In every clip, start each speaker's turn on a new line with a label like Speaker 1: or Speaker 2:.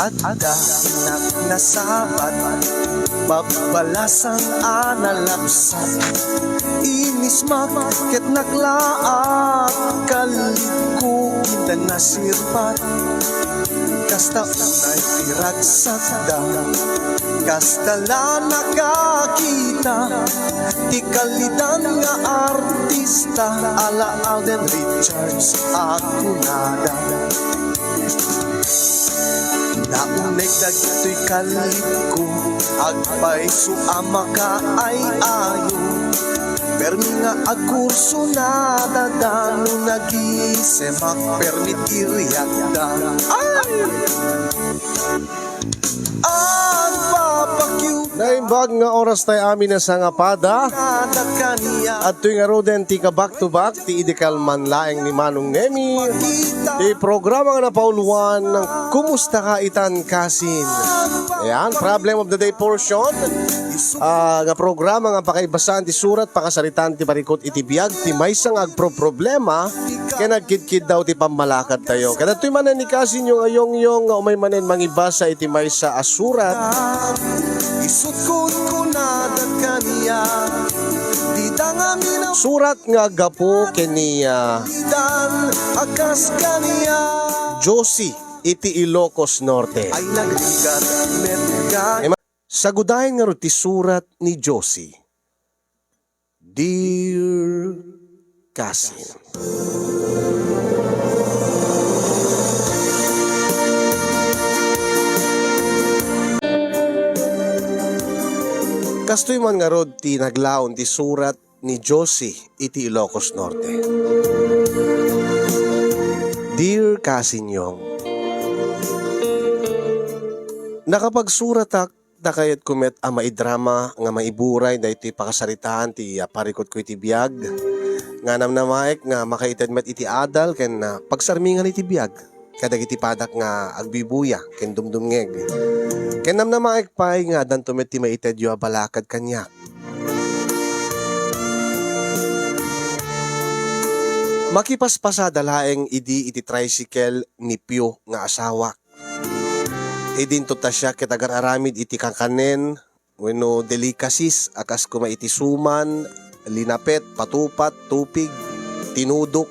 Speaker 1: at danak nasabat, mabalasang analapsat, inis ket naglaat, kalit ko kinda nasirpat, kasta unay tiragsakda, kasta la nakakita, ti kalidan nga artista, ala Alden Richards ako nada. Naunay dagito'y kalit ko, agpay suama ka ay ayo, permi nga agkurso na dadano nagisemak, permit iriyagda. Ay! Ang papakyu
Speaker 2: Naimbag nga oras tayo amin na sa ngapada at tuwing aroden ti ka back to back ti idikal man laeng ni Manong Nemi ti programa nga napauluan ng Kumusta Ka Itan Kasin. Ayan, problem of the day portion nga programa nga pakaibasan ti surat pakasaritan ti parikot iti biyag ti maysa nga agpro-problema kaya nagkidkid daw ti pamalakad tayo. Kaya tuy manen ni Kasin yung ayong nga umay manen mangibasa iti maysa asurat
Speaker 1: isukod ko na kaniya, di dangami na
Speaker 2: surat nga gapo kaniya
Speaker 1: dan akas kaniya,
Speaker 2: Josie iti Ilocos Norte.
Speaker 1: ay nagrigat medga.
Speaker 2: Sagudahin nga ro ti surat ni Josie. Dear Kasin, kastoy man nga rod ti naglaon ti surat ni Josie iti Ilocos Norte. Dear Kasinyong, nakapagsurat ak da kayat kumet a maidrama nga maiburay da iti pakasaritaan ti parikot ko iti biyag nga namnamaek nga makaited met iti adal ken pagsarmingan iti biyag kadag iti padak nga agbibuya ken dumdumngeg ken namnamaek pay nga danto met ti maited yu a balakad kanyak. Makipaspasada laeng idi iti tricycle ni Pio nga asawa. Idinto ta siya kitagar-aramid iti kangkanen, wenno delicacies, akas kuma iti suman, linapet, patupat, tupig, tinudok.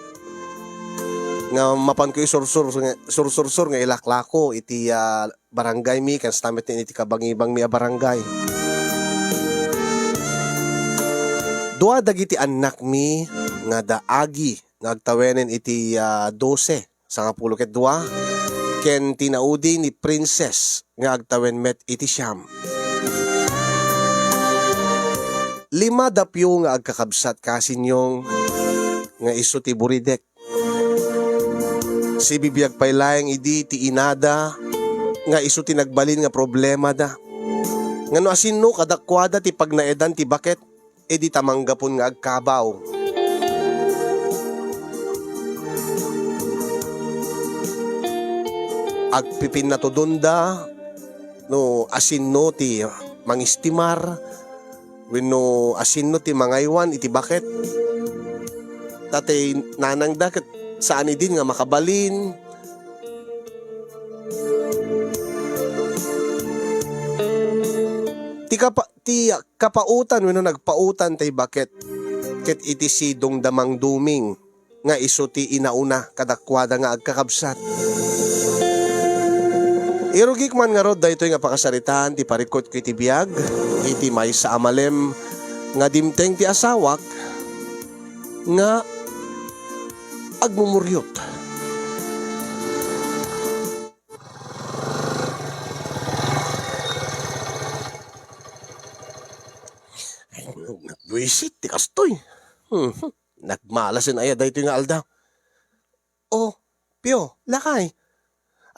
Speaker 2: Nga mapan ko sur-sur nga ilaklako iti barangay mi, kan stamit iti kabangibang mi a barangay. Dua dagiti anak mi nga daagi nagtawenen iti 12 sa 12 ken tinaudi ni Princess nga agtawen met iti siyam. 5 dapyo nga agkakabsat Kasinyong nga iso ti buridek. Si bibiyag pay laeng idi ti inada nga iso ti nagbalin nga problema da. Ngano asinno kadakwada ti pagnaedan ti baket edi tamanggapon nga agkabaw. Agpipin na to dunda no asinno ti mangistimar wenno asinno ti mangaywan iti baket tatay nanang daket saan din nga makabalin ti kapautan wenno nagpautan tay baket ket iti sidong damang duming nga iso ti inauna kadakwada nga agkakabsat. Irugik man nga rod daytoy nga pakasaritaan ti parikot ko iti biyag iti maysa amalem nga dimteng ti asawak nga agmumuryot. Nagbuisit ti kastoy. Nagmalasin aya daytoy nga aldaw. Oh, Pio, lakay.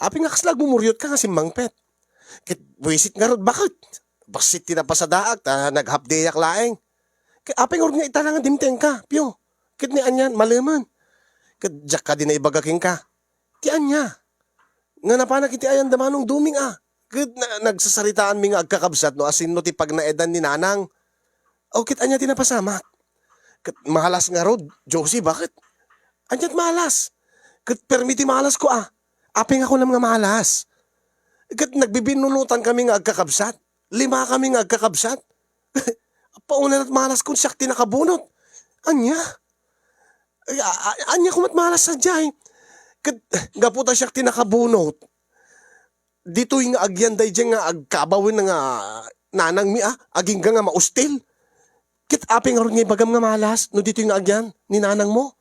Speaker 2: Api nga kaslag mumuryot ka nga si Mangpet. Kit buisit nga rod, bakit? Basit tinapasadaak, naghapdeyak laeng. Kit api nga nga italangan dimteng ka, Pio. Kit ni anyan, malaman. Kit jak ka din na ibagaking ka. Ti anya. Nga napanak iti ayan damanong duming Kit nagsasaritaan mi nga agkakabsat no asin no ti pagnaedan ni nanang. O kit anya tinapasamak. Kit mahalas nga rod, Josie, bakit? Anyat mahalas. Kit permiti mahalas ko Aping ako lang nga malas. Kat nagbibinunutan kami nga agkakabsat. 5 kami nga agkakabsat. Paunan at malas kung siyak tinakabunot. Anya? Anya kumat malas sa jay. Kat gaputa siyak tinakabunot. Dito yung agyan day dyan nga agkabawin na nga nanang mi aging nga maustil. Kit aping aron nga bagam nga malas no dito yung agyan ni nanang mo.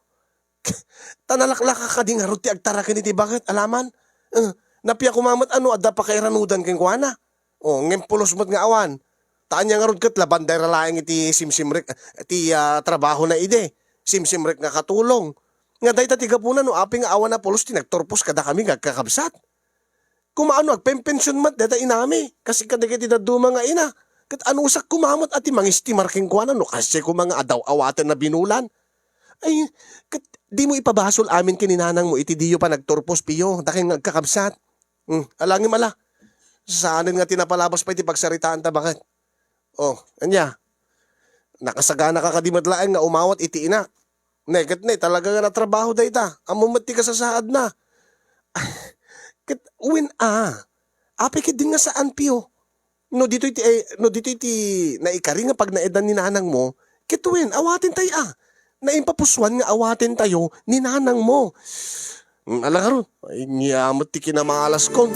Speaker 2: Tanalaklaka ka ding harot ti agtara ka niti bakit alaman? Napiya kumamat ano adda pa kay ranudan keng kuana. O ngem pulos mo't nga awan. Taan niya nga rod kat labanday ralaeng iti simsimrek iti trabaho na ide. Simsimrek nga katulong. Nga day tatiga po na no aping awan na pulos tinagtorpos kada kami gagkakabsat. Kumaano agpempensyon mat data inami kasi kadagiti daduma nga ina. Kat anusak kumamot ati mangistimar keng kuana no kasi kung mga adaw awatan na binulan. Ay, kat di mo ipabasol amin kininanang mo iti diyo pa nagtorpos piyo daking nagkakabsat. Alangin mala. Saanin nga tinapalabas pa iti pagsaritaan ta bakit? Oh, anya. Nakasagana ka kadimadlaeng nga umawat iti ina. Negat ne, talaga nga natrabaho da ita. Amumati ka sa saad na. Kat uwin apikit din nga saan piyo. No dito iti naikari nga pag naedan ni nanang mo, kituwin, awatin tayo Naimpapuswan nga awatin tayo ni nanang mo. Alang karon, ay niyamot ti kinamalas kon.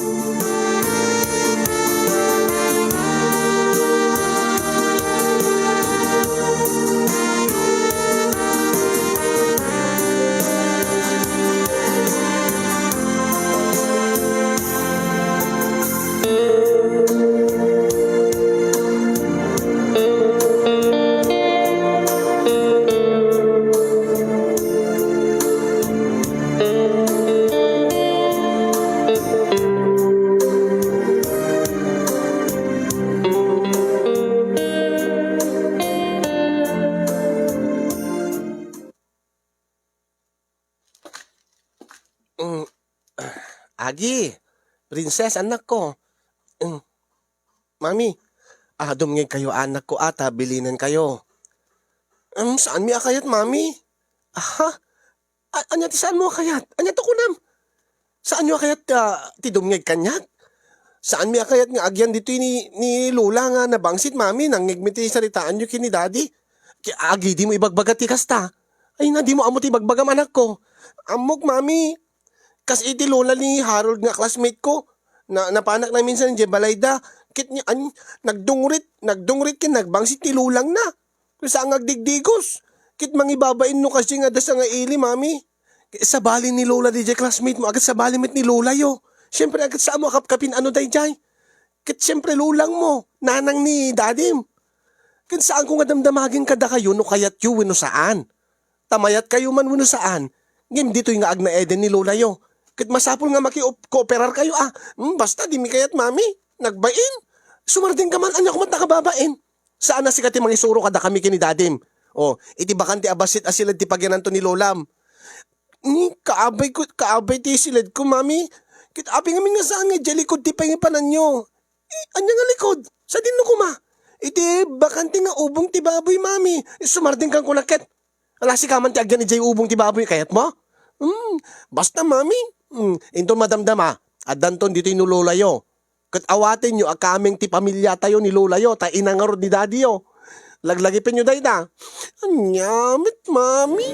Speaker 2: Agi, princess, anak ko. Mami, dumngay kayo anak ko ata, bilinan kayo. Saan mi akayat, mami? Anya ti saan mo akayat? Anya to kunam? Saan nyo akayat ti dumngay kanyat? Saan mi akayat nga agyan dito ni Lola nga nabangsit, mami? Nangigmiti saritaan nyo kini daddy? Agi, di mo ibagbagat ti kasta. Ay na, di mo amo ti bagbagam anak ko. Amok, mami. Kas iti lola ni Harold nga classmate ko, napanak na minsan ng Jebalayda, kit niya, nagdungrit kin, nagbangsit ti lulang na. Sa ang agdigdigos, kit mangibabain no kasi nga dasa nga ili, mami. Sa bali ni lola di jay classmate mo, agad sa bali mit ni lola yo. Siyempre agad sa mo kapkapin ano day jay. Kit siyempre lulang mo, nanang ni dadim. Kit saan ko nga damdamagin kada kayo no kayat yu wino saan. Tamayat kayo man wino saan. Ngem dito yung nga agna eden ni lola yo. Kit masapol nga maki-kooperar kayo basta di mi kayat mami, nagbain. Sumarding ka man, anya kumat nakababain. Saan na sikat mga isuro kada kami kini dadim. Iti bakanti abasit asilad ti pagyananto ni lolam. Kaabay ti silad ko mami. Kit abi nga nga saan nga jalikod ti pangipanan nyo. Anya nga likod, sa din no kuma. Iti bakanti nga ubong ti baboy mami. Sumarding kang kunakit. Alasi ka man ti agyan ni jay ubong ti baboy kayat mo? Basta mami. Into madamdama, at danton dito yung lola yo. Kat awatin nyo, akaming ti pamilya tayo ni lola yo, ta inangarod ni daddy yo. Laglagipin nyo day na. Anyamit, mami.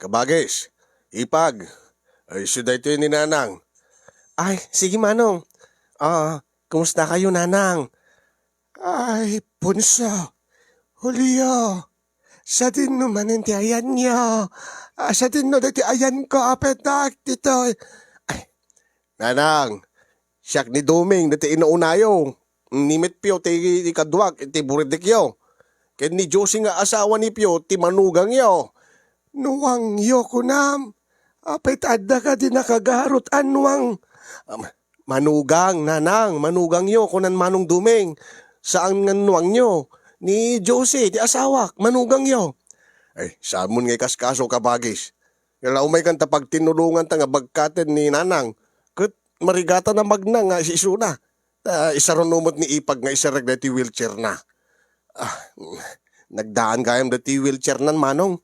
Speaker 2: Kabagis, ipag, ay suday ito ni nanang. Ay, sige manong. Kumusta kayo nanang? Ay, punso, Julio, sa din naman hindi ayan niyo. Sa din no dati ayan ko, apetak dito. Ay, nanang, siyak ni Duming, dati inaunayo. Nimit piyo, ti kadwag, ti buridikyo. Ken ni Josie nga asawa ni piyo, ti manugang yo. Nuwang yoko nam. Apay adda ka din nakagarot anwang. Manugang, nanang, manugang yo, kunan manong dumeng. Saan nga nuwang nyo? Ni Jose, ti asawak, manugang yo. Ay, samon ngay kaskaso ka bagis. Kala umay kang tapag tinulungan ta nga bagkaten ni nanang. Kat marigata na magna nga si Isuna. Isarunumot ni Ipag nga isarag na ti wheelchair na. Nagdaan kayam na ti wheelchair nan manong.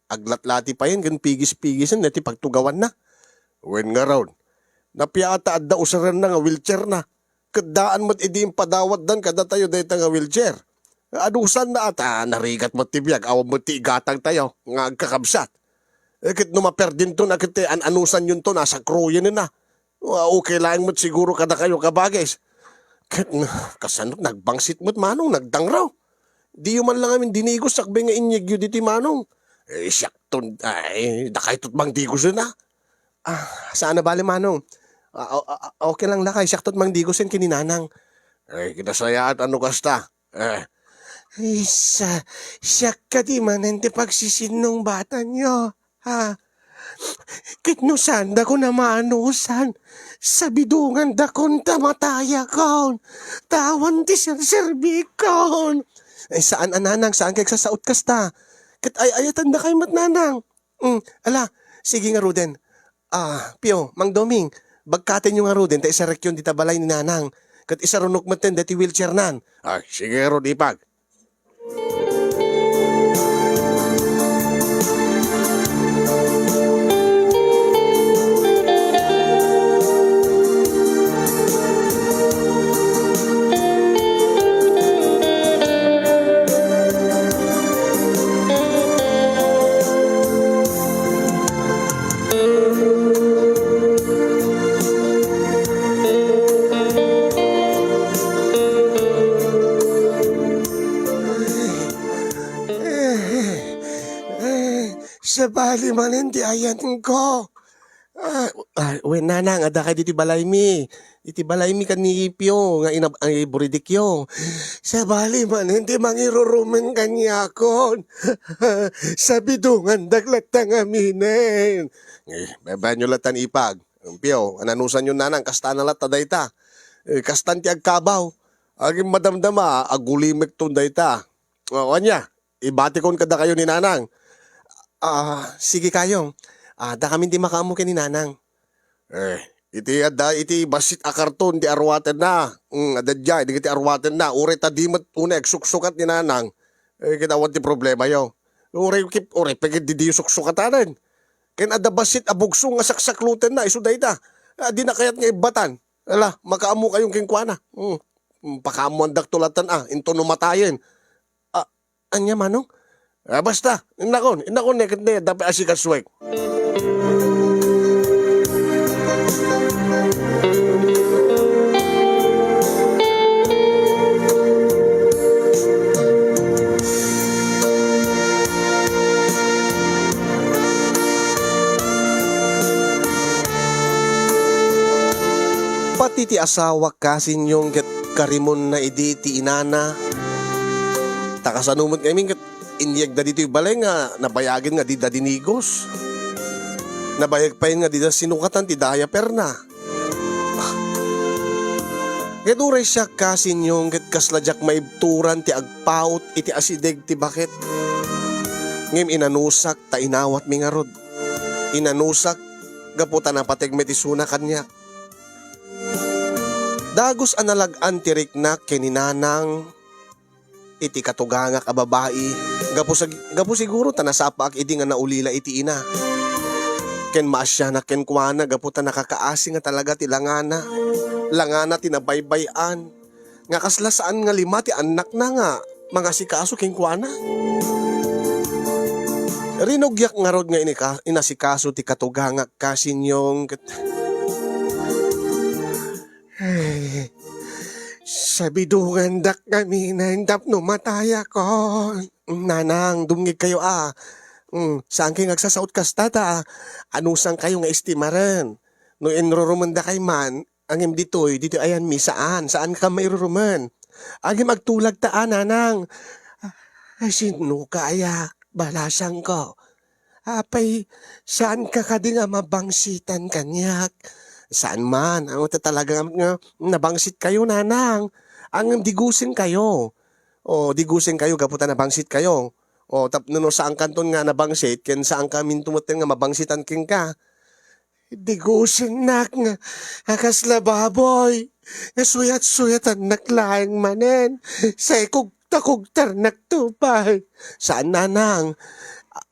Speaker 2: Aglatlati pa yan, gan pigis-pigisan na ti pagtugawan na. Wen nga raw, napiata adda usaran na nga wheelchair na. Kadaan mo't idi padawat dan kada tayo dayta nga wheelchair. Adusan na ata, narigat mo ti biyag, awam mo ti igatang tayo, nga agkakabsat. Kit numaper din to na kit anusan yun to, nasa kruyan na. Okay lang mo't siguro kada kayo kabagis. Kit kasanok, nagbangsit mo't manong, nagdang raw. Di man lang amin dinigos, sakbay nga inyag yun diti manong. Siyak to, dakay tot bang digos na. Saan na bali manong? Okay lang lakay, siyak tot mang digosin kininanang. Kinasaya at ano kasta. Siyak ka di man hindi pagsisinong bata nyo. Kitnusan da ko na maanusan. Sa bidungan da kon tamataya kon. Tawan ti sir-serbikon. Saan ananang, saan kay sasaot kasta? Kat ayatan da kayo matnanang. Ala, sige nga Ruden. Pio, Mang Doming, bagkaten yung nga Ruden, ta isarek yun dita balay ni nanang. Kat isarunok maten dati wheelchair nan. Sige Rod, Ipag. Sa bali man hindi ayan ko. Wen nanang, ada kay diti balay mi. Diti balay mi kani Pio, nga buridikyo. Sa bali man hindi mangirurumen kanya kon. Sa bidungan daglat tang aminen. Beba nyo latan Ipag. Pio, ananusan yun nanang, kasta na lata dayta. Kastan ti agkabaw. Aging madamdama, agulimek ton dayta. Kanya, ibati kon kada kayo ni nanang. Sige kayong. Da kami di makaamo ni nanang. Iti basit akarton di arwaten na. Adadya, di kiti arwaten na. Ure ta di mat una suksukat ni nanang. Kinawan ti problema yo. Ure pagit di suksukatanan. Ken ada basit abugso nga saksakluten na. Isuday ta. Di na kayat nga ibatan. Ala, makaamo kayong kingkwana. Pakaamo ang daktulatan into numatayin. Anya manong? Basta, inakon, nekit na dapat asikaswek. Pati ti asawa kasin yung karimon na idi ti inana. Takasanumot kami inyag da dito yung balay nga, nabayagin nga di da dinigos. Nabayag pa yun nga di da sinukatan ti daya perna. Ket uray siya kasin yung ket kasladyak maibturan ti agpaut iti asideg ti bakit. Ngem inanusak ta inawat mi nga rod. Inanusak gaputa na pategmet isuna kanya. Dagos analag-an ti riknak keninanang iti katugangak a babae. Gapo siguro tanasapa ak idi nga naulila iti ina. Ken maasya na ken kuana gapo ta nakakaasi nga talaga ti langana. Langana ti nabaybayan. Nga kasla saan nga lima ti anak na nga mga sikaso ken kuana. Rinugyak nga rod nga inasikaso ti katugangak kasinyong sa bidungan dak kami na hindap no mataya ko. Nanang, dumngig kayo saan kayo nagsasaot kasta ta? Anusang kayo nga estimaran? No enrorumanda kay man, angim dito ayan mi saan ka mairuruman? Angim magtulag ta nanang. Sino kaya? Balasang ko. Apay, saan ka nga mabangsitan kanyak? Saan man? Ang talaga nga nabangsit kayo, nanang. Ang digusin kayo. O, digusin kayo, kaputa nabangsit kayo. O, no, saan kanton nga nabangsit, ken saan kami tumutin nga mabangsitan king ka. Digusin nak nga, akasla baboy. Suyat-suyatan naklaing manen. Say kugta-kugtar nagtupay. Saan nanang?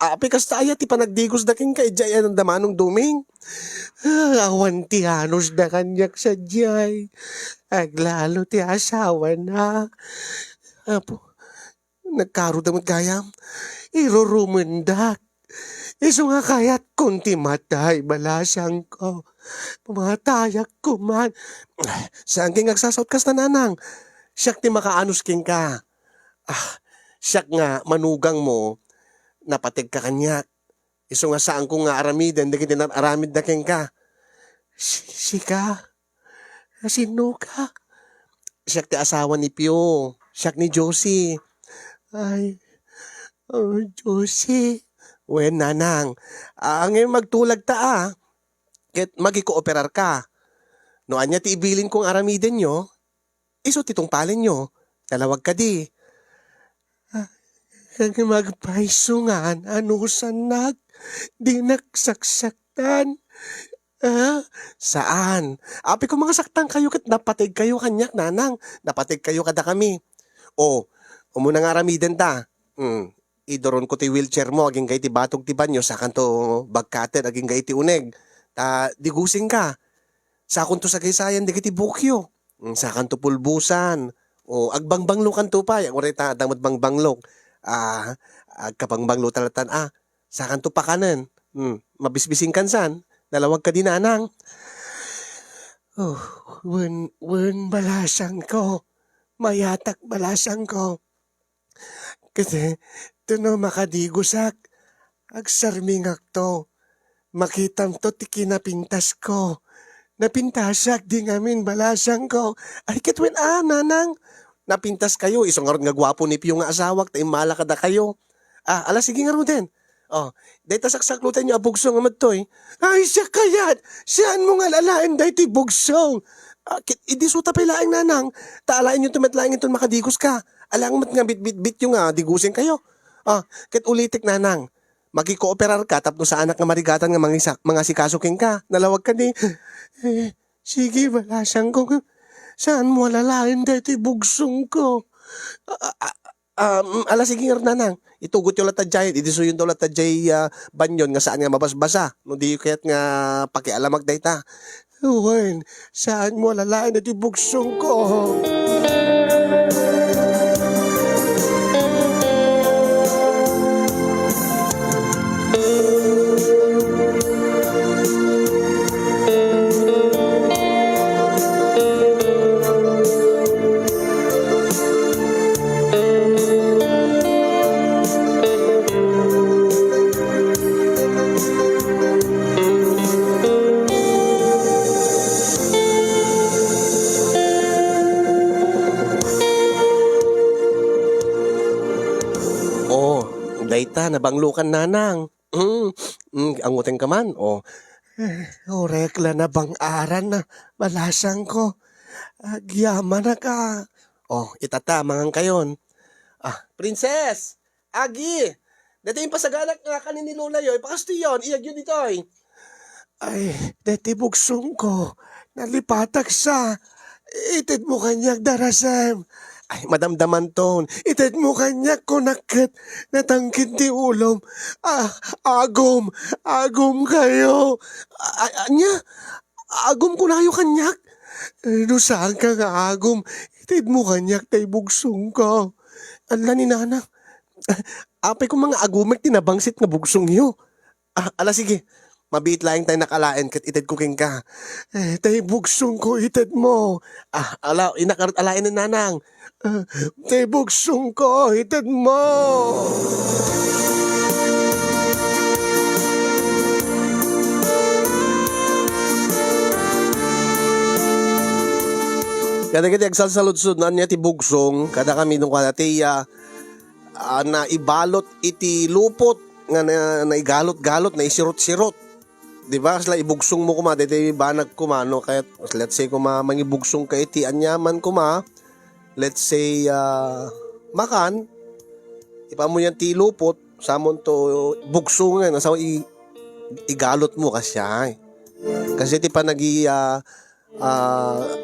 Speaker 2: Api kasta aya ti panagdigos da king kaijay ang damanong duming. Awan ti hanos da kanyak sa jay. Aglalo ti asawa na. Apo, nagkaro damot gayam. Irurumundak. Iso nga kayat kunti matay balasang ko. Pumatayak ko man. Saan king agsasaut kas na nanang? Siyak ti makaanos king ka. Siyak nga manugang mo. Napatig ka kanyak. Iso nga saan ko nga aramiden, di kita aramid na king ka. Sika? Sino ka? Siyak ti asawa ni Pio. Siyak ni Josie. Ay, oh, Josie. Wen, nanang. Ngayon magtulag ta Ket magiko-operar ka. No anya ti ibilin kong aramiden nyo, iso titong palin nyo. Talawag ka di. Kag magpaisungan, anusan di nagsaksaktan. Saan? Api ko mga saktan kayo kat napatig kayo kanyak, nanang. Napatig kayo kada kami. O, umuna nga aramiden ta. Idoron ko ti wheelchair mo, aging kay ti batog ti banyo, sa kanto bagkater, aging kay ti uneg. Digusing ka. Sa kanto sa kaysayan, di kay ti bukyo. Sa kanto pulbusan. O, agbangbanglo kanto pa. Yung orita, damot bangbanglo. Agkapangbanglo talatan, sa kanto pa kanan. Mabisbising kansan. Dalawag ka din, nanang. Oh, wen balasang ko. Mayatak balasang ko. Kasi, no makadigusak, agsarmingak to. Makitam to ti kinapintas ko. Napintasak di ngamin balasang ko. Ay kitwen nanang. Napintas kayo, isang nga gwapo ni Pio nga asawak, tayo malakada kayo. Ala sige nga ro din. Dahil tasaksaklutan nyo abugsong amad to Ay siya kayat, saan mo nga lalain dahil ti bugsong? Idi suta pilaing nanang, taalain nyo tumatlaing ito makadigos ka. Alang mat nga bit yung digusin kayo. Ket ulitik nanang, magiko-operar ka tapno sa anak nga marigatan nga mga sikasuking ka. Nalawag ka ni, sige balasang ko, saan mo lalain dahil ti bugsong ko? Ala sige nga nanang, itugot yung latadjay, idisuyon daw latadjay banyon nga saan nga mabasbasa. No di kaya't nga pakialamag dahi ta. Uwan, saan mo lalain dahil ti bugsong ko? Dayta, nabanglukan nanang. Ang uteng ka man, rekla na bang aran na, balasang ko. Agyaman na ka. Itata, mangang kayon. Princess! Agi! Dito yung pasaganak nga kanin ni Lola yoy, pakasto yun, iyag yun dito Ay, dito bugsong ko, nalipatak sa, itid mo kanyak darasem. Ay, madamdaman ton. Itad mo kanyak ko nakit. Natangkit ti ulom. Agom kayo. Agom ko na kayo kanyak. No saan ka nga agom? Itad mo kanyak tay bugsong ko. Ala ni nanang. Apay ko mga agumik tinabangsit nga bugsong iyo. Ala sige. Mabit lang tayo nakalain kat itad ko king ka. Tay bugsong ko itad mo. Ala, inakarot alain na nanang. Tay bugsong ko itad mo. Kada kiti agsalsaludsod na niya ti bugsong, kada kami nung kanatiya, na ibalot iti lupot nga naigalot-galot, naisirot-sirot. Di ba? Kasla ibugsong mo kuma, dito banag kuma, no? Kaya, let's say, kuma mangibugsong ka iti, anyaman kuma, let's say, makan, ipa mo yan tilupot, samon to, bugsong nga, sa igalot mo kasi, kasi ti pa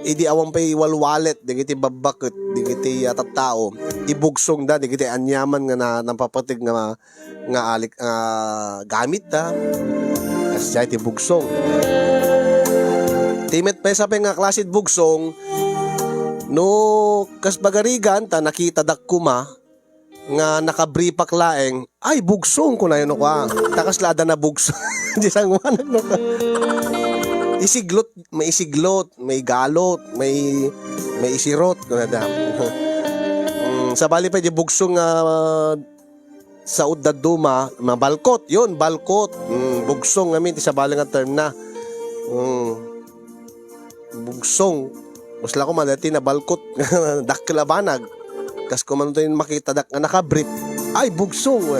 Speaker 2: idi awang pa'y walwalet, di kiti babakit, di kiti tattao, ibugsong da, di kiti anyaman nga napapatig nga alik, gamit da, kasi iti bugsong. Timet pa sa nga klasit bugsong, no kas bagarigan ta nakita dak kuma nga nakabripak laeng, ay bugsong ko na yun ko takas lada na bugsong. Di sangwanan no ka. Isiglot, may galot, may isirot no na sa bali pa di bugsong sa udad duma, mabalkot, yun, balkot. Bugsong namin, sa bali nga term na. Bugsong. Masla ko malati na balkot, dakilabanag. Kas kung man tayo makita dak nga nakabrip, ay, bugsong.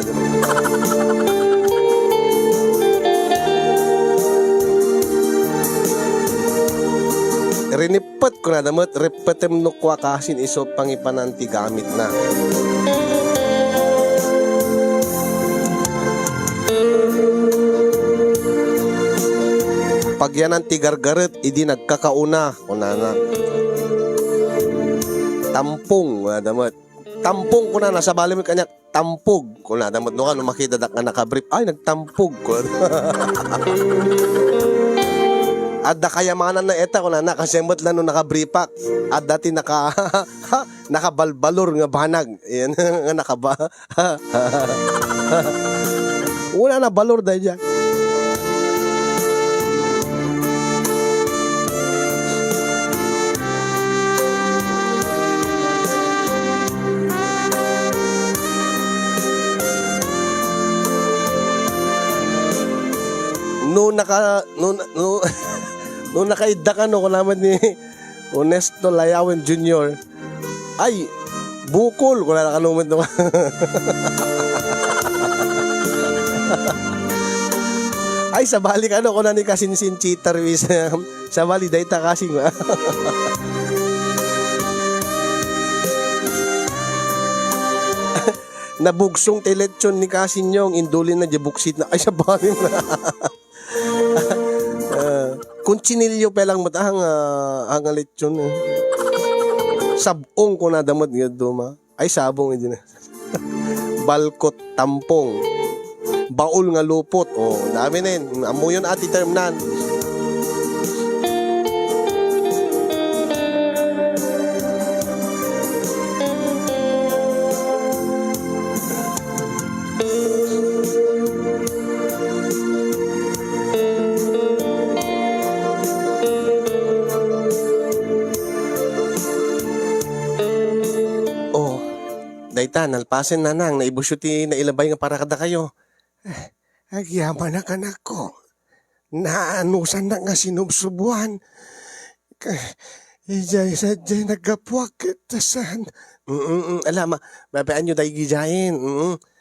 Speaker 2: Rinipet ko na damot, repetem no kwa kasin iso pangipananti gamit na. Pag yan ang tigargaret, idi nagkakauna. Kunana. Tampong. Damot. Tampong kuna na. Sa bali mo kanya, tampog. Kuna damot. No ka, no makita na nakabrip. Ay, nagtampog. Adda kayamanan na eta kunana. Kasi mo't lang no nakabripak. At dati nakabalbalor nga banag. Yan. Nga Una na balor dahil dyan. No nakaida ka no naman ni Honesto Layawan Jr. Ay, bukol ko na nakanuman no. Ay, sa balik ano ko na ni kasinsin cheater wis. Sa bali data kasi nga. Nabugsong teletsyon ni kasin yung indulin na jabuksit na. Ay, sa bali na. Kunchinilyo pa lang matahang ang lechon. Sabong ko na damot nga duma. Ay, sabong hindi na. Balkot tampong. Baul nga lupot. Oh, dami na yun. Amo yun ati term nan. Dayta, nalpasin na nang, naibusyuti na ilabay nga para kada kayo. Agyaman na kanak ko. Naanusan na nga sinubsubuan. Ijay sadya nagkapuak kitasan. Alama, babaan nyo dahi gijayin.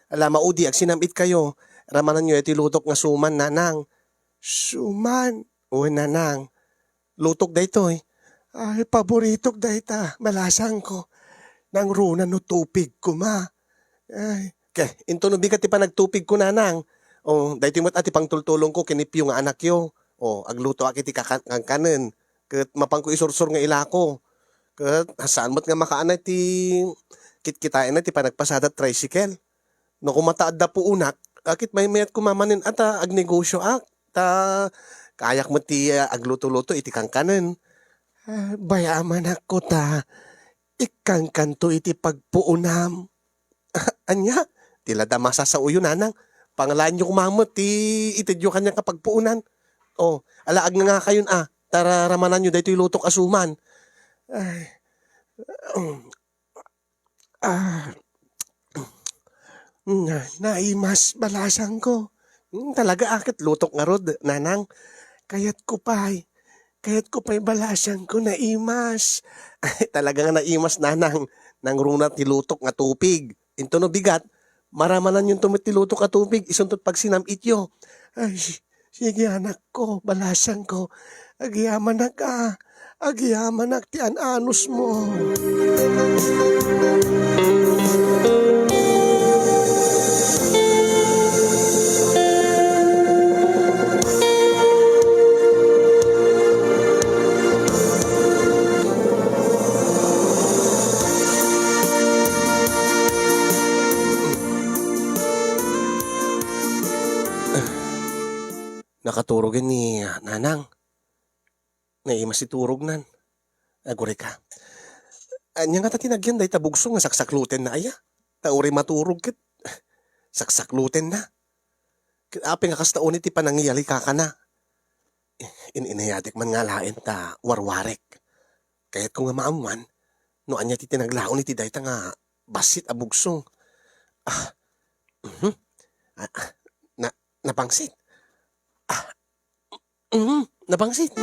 Speaker 2: Alama, udi, ag sinamit kayo. Ramanan nyo, iti lutok nga suman, nanang. Suman? O, nanang. Lutok dayto eh. Ay, paboritok dayta. Malasang ko. Nang runa no tupig ko ma. Ay, kaya, into no bigat pa nagtupig ko nanang. O, dahil timot ati pang tultulong ko, kinipyo nga anak yo. O, agluto akiti kanan. Kat mapang ko isursur nga ilako. Kat, saan mo't nga makaanay ti, kitkitain na ti panagpasada tricycle. No, kumataad da po unak, akit may mayat kumamanin ata agnegosyo ak. Ta, kayak mo ti agluto-luto iti kanan. Bayaman ako ta. Ikang kanto iti pagpuunam. Anya, tila damasa sa uyo nanang. Pangalaan nyo kumamot, itidyo kanya kapagpuunan. O, alaag na nga kayon tara ramanan nyo dahito ilutok asuman. Ay, naimas balasang ko. Talaga akit lutok nga rod, nanang. Kayat ko pa'y balasang ko naimas. Ay, talaga nga naimas nanang. Nang runat nilutok nga tupig. Into no bigat, Maramanan yung tumitiluto ka tubig, isuntot pag sinamit yo. Ay, sige anak ko, balasan ko. Agyaman na ka. Agyaman na ti anos mo. Nakaturogin ni Nanang. Naima si turog nan. Agure ka. Anya nga ta tinagyan day tabugsong nga saksakluten na aya. Tauri maturog kit. Saksakluten na. Kit api nga kastaon iti panangyali ka na. Inayadik man nga lain ta warwarek. Kaya't kung nga maamuan, no anya ti tinaglaon iti day ta nga basit abugsong. Ah, mhm. Na, napangsit. Napangsit.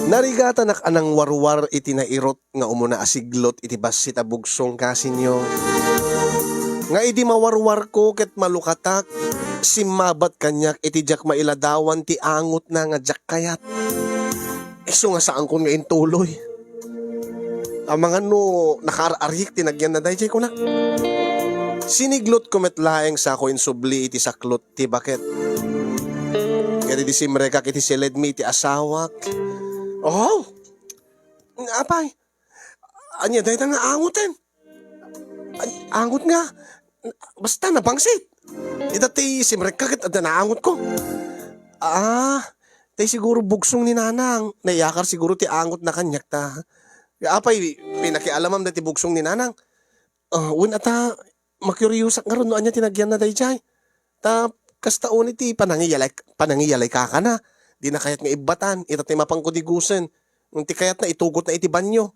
Speaker 2: Narigata nak anang warwar iti nairot nga umuna asiglot iti basit abugsong kasinyo. Nga iti mawarwar ko ket malukatak simabat kanyak iti jak mailadawan ti angot na nga jak kayat. Iso nga saan ko nga intuloy. Ang mga no nakararik tinagyan na dayjay ko na. Siniglot ko metlaeng sa ako insubli iti saklot ti baket. Kaya di simrekak iti silid mi iti asawak. Oh! Apay! Anya dahi nga angutin. Angot nga. Basta nabangsit. Ita ti simrekak at naangot ko. Tay siguro bugsong ni Nanang. Naiyakar siguro ti angot na kanyak ta. Apay, pinakialamam na ti bugsong ni Nanang. Win ata makuryusak nga ron no anya tinagyan na dahi jay. Ta kastaon iti panangiyalay ka na. Di na kayat nga ibatan, itatay mapangkudigusen. Nung ti kayat na itugot na iti banyo.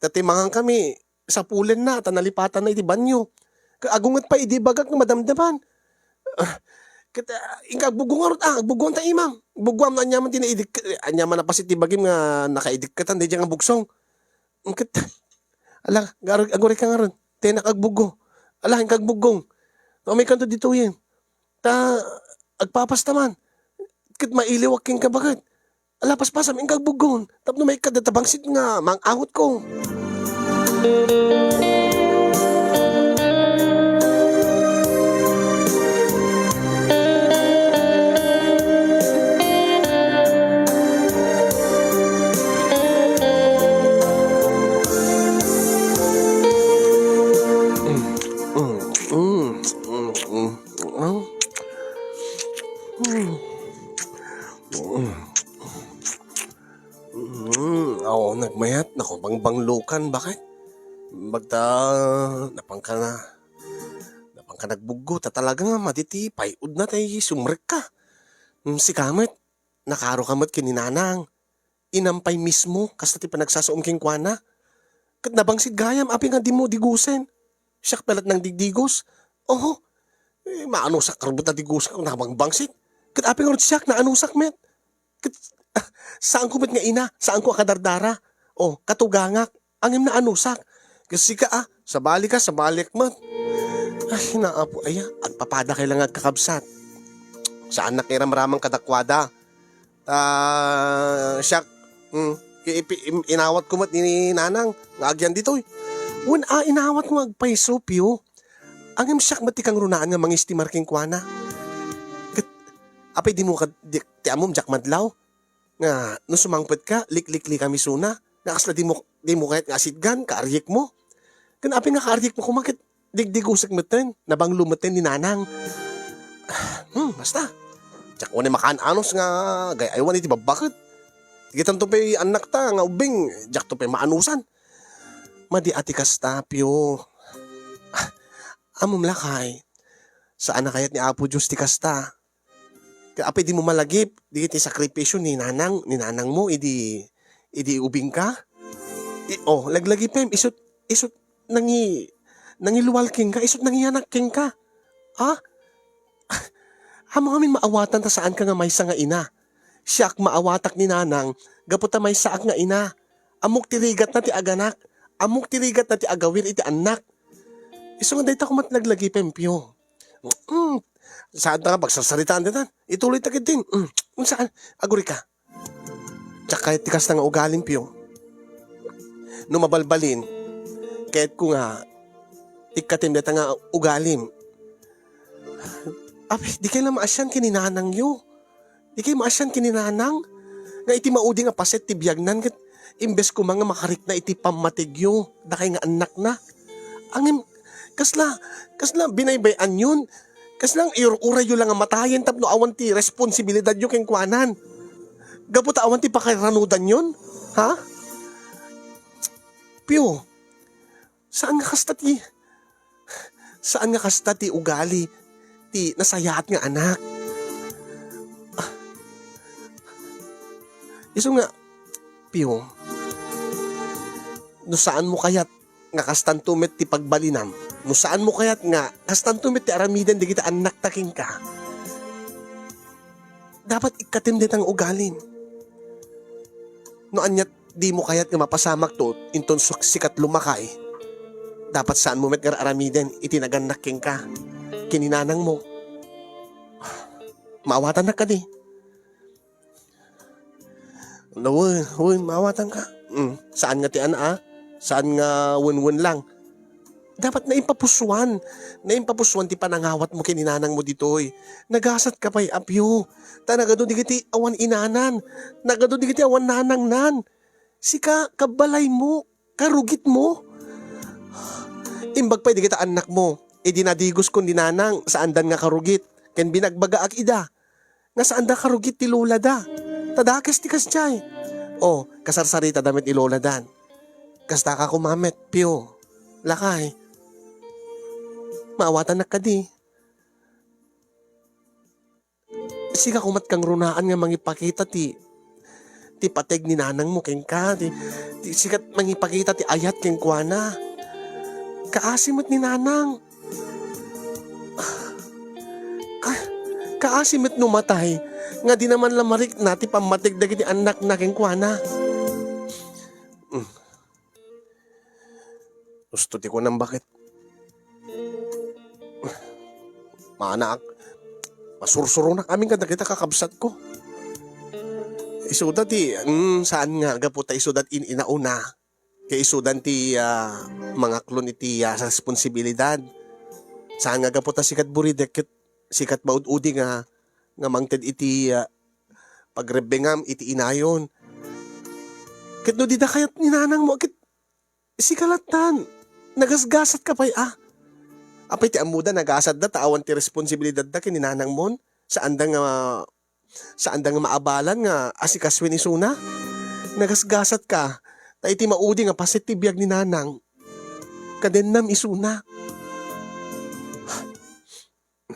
Speaker 2: Tatay mangang kami, sa pulen na, tanalipatan na iti banyo. Agungat pa, idi bagak na madamdaman. Ingkag bugungarot, buguan ta imam. Buguam na anyaman tinaidik, anyaman na pasit bagim nga nakaidikatan, di dyan nga bugsong. Ala, agore ka nga ron, tenak agbugo. Ala, ingkag bugong. May kanto dito yun. Agpapastaman. Kit mailiwak king kabagat. Alapas pasam ingkag bugon. Tapno may kadatabangsit nga mangangot ko. Nagmayat, nako, bangbanglukan, bakit? Bagta, napangka nagbugo, talaga nga, matiti, payud na tayo, sumrek ka. Si Kamet, nakaro kamat kininanang, inampay mismo, kasta ti panagsasaom king kwana. Kat nabangsit gayam, api nga di mo digusen. Siyak pelat ng digdigos. Maanusak karbut na digusen kung nabangbangsit. Kat api nga rin siyak na anusak, met. Kat, saan ko met nga ina, saan ko akadardara. Katugangak, angim na anusak. Kasi ka sa balik mo. Ay, naapo, agpapada kailangan kakabsat. Saan na kira maramang kadakwada. Siyak, inawat ko mat ni Nanang, nga agyan dito. Inawat mo agpaiso, piyo. Angim siyak matikang runaan nga mangistimar king kwana. Apay di mo ti amom jak madlaw. Nga, no sumangpet ka, liklikli kami suna. Nakasla di mo kahit nga asitgan, kaaryik mo. Kanapin nga kaaryik mo kumakit, digdigusak mo ten, nabang lumaten ni Nanang. Basta. Tsak wani makaan-anos nga, gayaywan iti babakit. Tigitan to pa'y anak ta, nga ubing, jak to pa'y maanusan. Madi ati kastapyo. Amom lakay, saan na kayat ni Apo Diyos ti kasta? Kapay di mo malagip, di iti sakripisyo ni Nanang mo, idi ubing ka. Laglagi pem, isot, nangiluwal king ka, isot nangiyanak king ka. Hamo amin maawatan ta saan ka nga may sa nga ina. Siyak maawatak ni Nanang, gaputa may saak nga ina. Amok tirigat na ti aganak, amok tirigat na ti agawin iti anak. Iso nga dahita ko matlaglagi pempyo. Saan ta nga pagsasaritaan din ituloy tagid din. Saan? Aguri ka. Tsaka kahit tikas na nga ugaling pyo. Numabalbalin. Kahit ko nga ikatim deta nga ugalim. Abi, di kayo na maasyan kininanang yo. Di kayo maasyan kininanang. Nga iti maudi nga paset ti biyagnan. Imbes ko mga makarik na iti pamatigyo. Da kay nga anak na. Angin, kasla binaybayan yun. Kaslang iuray yun lang ang matayin tapno awan ti responsibilidad yun keng kuanan. Gapot awan ti pakiranudan yun. Ha? Pyo, saan nga kasta ti ugali ti nasayaat nga anak? Iso nga, Pyo, no saan mo kayat nga kastan tumit ti pagbalinam? No saan mo kayat nga kastan tumit ti aramiden di kita anak taking ka? Dapat ikatim din ang ugalin. No anyat di mo kayat nga mapasamak to inton sikat lumakay. Dapat saan mo met nga aramiden itinaganak king ka. Kininanang mo. Maawatan na ka di. Uy, maawatan ka. Saan nga ti ana? Saan nga wun-wun lang? Dapat naimpapuswan ti panangawat mo kininanang mo ditoy. Nagasat ka pa'y apyo. Nagado di kiti awan inanan. Nagado di kiti awan nanang nan. Sika, kabalay mo, karugit mo. Imbag pa'y di kita anak mo. Dinadigos kong dinanang, saan dan nga karugit. Ken binagbaga ak ida. Nga saan da karugit ti lola da. Tadakas ti kasjay. O, kasarsarita damit ni lola dan. Kasta ka kumamet, Pyo. Lakay. Maawatan na ka di. Sika kumat kang runaan nga mangipakita ti pateg ni nanang mo keng ka. Ti sikat mangipakita ti ayat keng kuana. Kaasimot ni nanang. Kaasimot numatay. Nga di naman lamarik na ti pamatig dagiti anak na keng kuana. Gusto ti ko nang bakit. Maanak, masursuro na kami kada kita kakabsat ko. Isudat ti, saan nga gaputa isudat inauna. Kaya isudan ti mga klon iti sa responsibilidad. Saan nga gaputa sikat buridek, sikat maud-udi nga mangted iti pagrebengam iti inayon. Ket no di da kayat ni nanang mo, ket sikalatan. Nagasgasat ka pa'y Apay ti amuda nagasat da tawan ti responsibilidad da kininanang mon. Saan da nga maabalan nga asikaswin isuna. Nagasgasat ka. Ta iti maudi nga pasit ti biyag ni nanang. Kadennam isuna.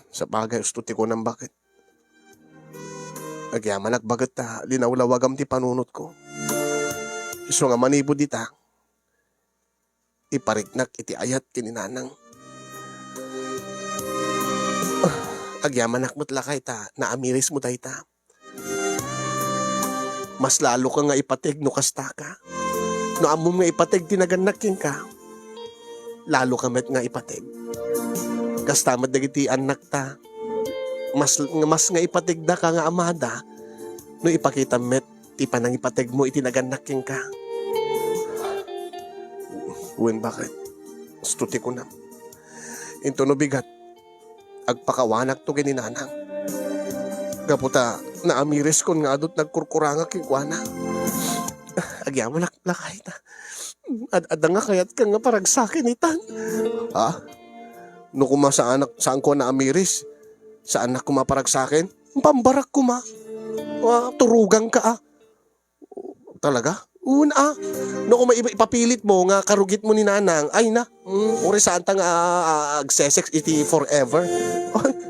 Speaker 2: Sa bagay gusto ti ko nang bakit. Agyaman nagbagat ta linawlawagam ti panunot ko. Iso nga manibod dita. Ipariknak iti ayat kininanang. Agyaman nakmat lakay ta, naamiris mo tayo ta. Mas lalo ka nga ipatig no kasta ka. No amom nga ipatig tinaganakin ka. Lalo ka met nga ipatig. Kastamad dagiti anak ta. Mas nga ipatig da ka nga amada. No ipakita met, ipanang ipatig mo itinaganakin ka. Uwin bakit? Stuti ko na. Into no bigat. Agpakawanak to kininanang. Gaputa, naamiris kon nga adot nagkurkuranga kikwana. Agyaman naklakay ta. Ada nga kayat ka nga parag sakin itan. Ha? No kuma saan ko naamiris? Sa anak ko maparag sakin? Pambarak ko ma. Turugang ka Talaga? No kung ipapilit mo nga karugit mo ni nanang, ay na, uri saan ta nga agsesex iti forever.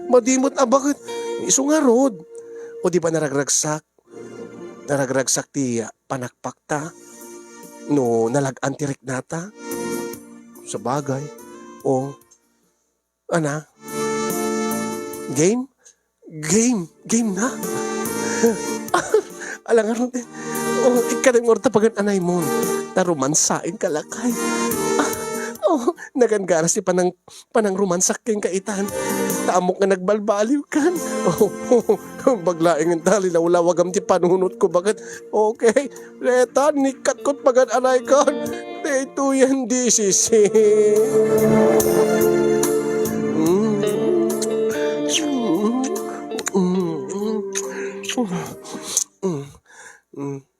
Speaker 2: Madimot na bakit? Iso nga rod. O di ba naragragsak ti panakpak ta? No nalag-an ti reknata? Sa bagay. O, ana? Game na. Alang din. Ikalimorta pagan anay mo. Tarumansain kalakay. Oh, naganggaras si panang romansak king kaitan. Taamok nga nagbalbaliw kan. Baglaing ang tali na wala wagam ti panunot ko. Bakit? Okay, leta, nikat ko't pagad anay kan. Ito yan di sisi.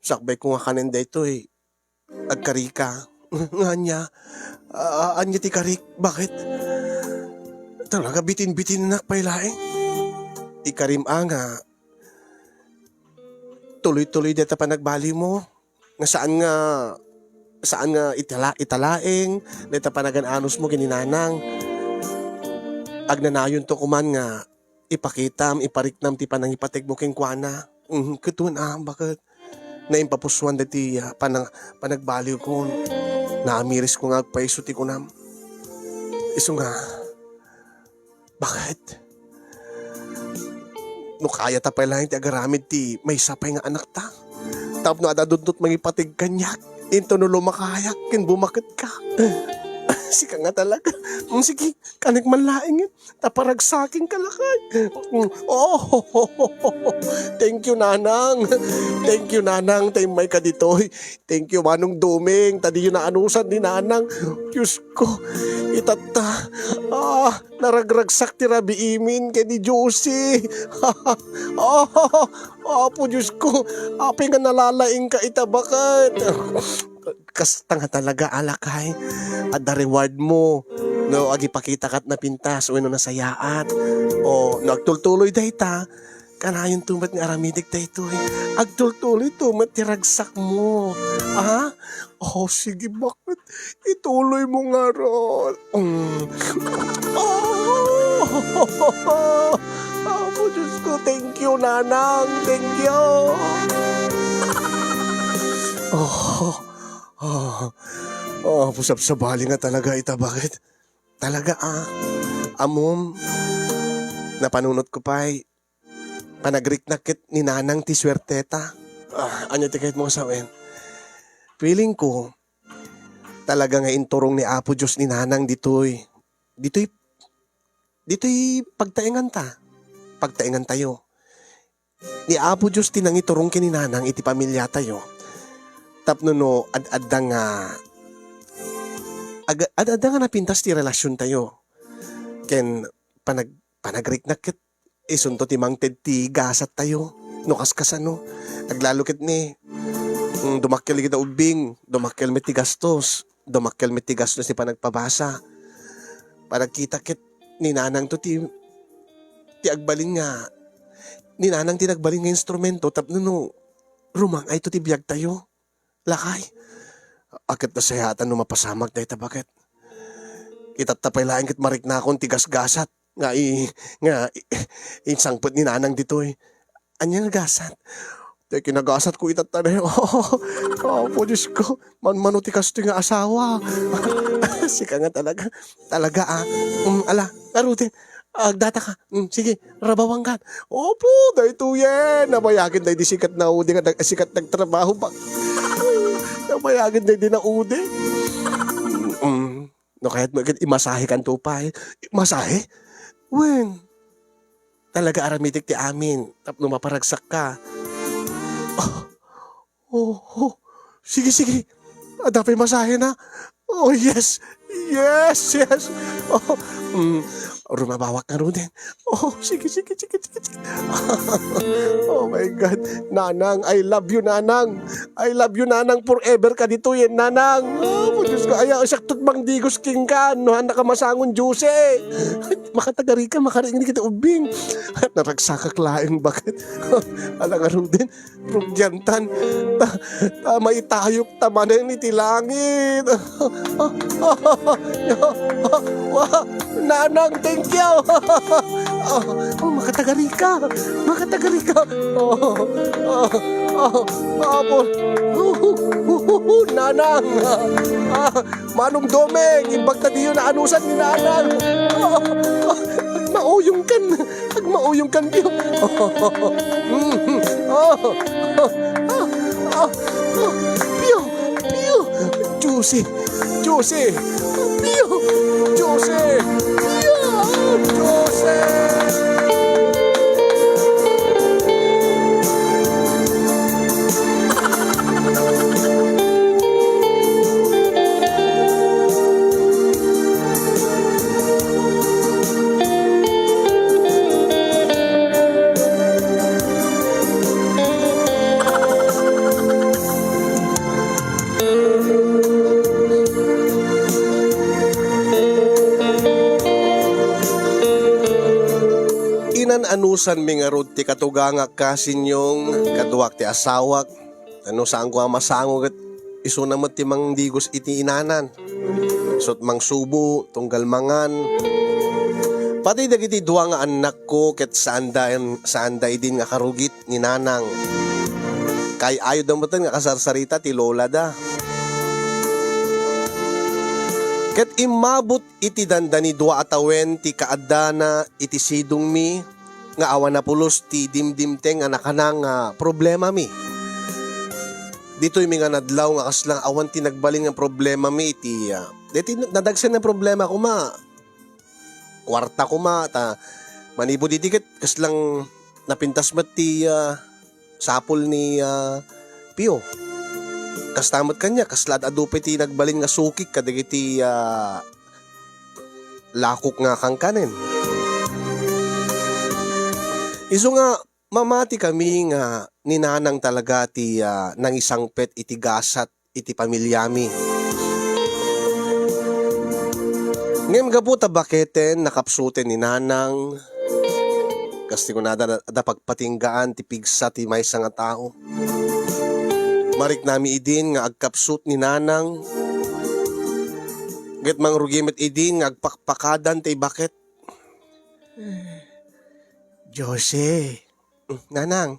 Speaker 2: Sakbay ko nga kanin dito eh. Agkarika. Nga niya. Anya ti karik. Bakit? Talaga bitin-bitin na nakpailaing. Ikarim nga. Tuloy-tuloy dito pa nagbali mo. Nga saan nga italaing. Dito pa nagananos mo gininanang. Agnanayon to kuman nga. Ipakitam, ipariknam ti panang ipatig mo king kuana. Katun bakit? Naimpapuswan dati panagbaliw ko. Naamiris ko nga agpaiso ti kunam. Iso nga, bakit? No kaya ta pala ti agaramid ti may sapay nga anak ta. Tap no adadudot mangipatig kanyak. Into no lumakayak, kin bumakit ka. Sika nga talaga. Sige, kanig manlaing yun. Taparagsaking kalakay. Thank you, Nanang. Thank you, Nanang. Tay may ka dito. Thank you, Manong Duming. Tadi yun naanusan ni Nanang. Diyos ko, itata. Naragragsak ti Rabi Imin kay ni Josie. Po, Diyos ko. Api nga nalalaing ka itabakat. Kastang talaga alakay. At the reward mo. No, agipakita kat na pintas. O nasayaat. O, nagtultuloy dayta. Kanayon tumat nga aramidik dayto. Agtultuloy tumat tiragsak mo. Sige, bakit? Ituloy mo nga ron. Diyos ko, thank you, Nanang. Thank you. Pusap sa bali nga talaga ita. Bakit? Talaga Amom, napanunot ko pa'y panagriknakit ni Nanang ti swerteta. Anya ti kahit mo kasawin. Feeling ko, talaga nga inturong ni Apo Diyos ni Nanang dito'y pagtaingan ta. Pagtaingan tayo. Ni Apo Diyos tinang iturong kini Nanang iti pamilya tayo. Tapno no, ad-adda nga napintas ti relasyon tayo. Ken panagriknakit isunto ti mangted ti gasat tayo. No kaskasano. Naglalukit ni dumakkel kita ubing, dumakkel met ti gastos ti panagpabasa. Panagkita kit ni Nanang to ti agbalin nga. Ni Nanang ti nagbalin nga instrumento tapno no rumang ay to ti biyag tayo. Lakay. Akit na sayatan no mapasamag dahi ta. Bakit? Itatapay laing kit marik na akong tigas-gasat. Nga insangpot ni Nanang dito Anya gasat? Tay kinagasat ko itatanay. Po Diyos ko. Manutikas to nga asawa. Sika nga talaga. Talaga ala, karutin. Agdata ka. Sige, rabawang ka. Opo, dahi to yan. Nabayagin dahi di sikat na udi nga sikat nagtrabaho pa. Nabayagin dahi di na udi. No kahit imasahe kan to pa. Masahe? Wen. Talaga aramitik ti amin. Tapno maparagsak ka. Sige. Adapay masahe na. Yes. Rumabawak na rin din. Sige. Oh my God. Nanang, I love you, Nanang. I love you, Nanang. Forever ka dito yan, Nanang. Diyos ko, ayaw, saktot bang digos king ka. Nohan na kamasangon, Jose. Makatagari ka, makaringin kita ubing. Naragsakak laing, bakit? Alang rin din. Rugyantan. Maitayok, tamanan ni tilangit. Nanang, thank you. Makatagari ka. Nanang. Manong Domeng, imbag na diyo na anusan ni Nanang. Agmauyong kan Pio. Pio. Juicy. Pio. Jose! Yan! Jose! Inananusan mi nga rod ti katugangak kasinyong kaduwak ti asawak. Ano saan ko ang masangog at isunamat ti mang digos iti inanan. Sot mang subo, tunggal mangan. Pati dagiti duwa nga anak ko ket saan day din nga karugit ni nanang. Kay ayo damatan nga kasarsarita ti lola da. Ket imabot iti dandani dua atawen ti kaadana iti sidong mi nga awan na pulos ti dimdimteng nga nakanang problema mi. Dito'y mi nga nadlaw nga kaslang awan ti nagbalin nga problema mi iti diti nadagsen nga problema ko ma. Kwarta ko ma ta manibo didikit kaslang napintas met ti sapol ni Pio. Kastamot kanya, kaslad adupay ti nagbalin nga sukik kadagiti lakok nga kangkanen. Iso nga mamati kami nga ninanang talaga ti nang isang pet iti gasat iti pamilyami. Ngem gapu tabaketen nakapsuten ni nanang kasi ko na da pagpatinggaan ti pigsa ti maysa nga tao. Marik nami idin nga agkapsut ni nanang. Get mang rugimet idin nga agpakpakadan tay bakit. Jose, nanang,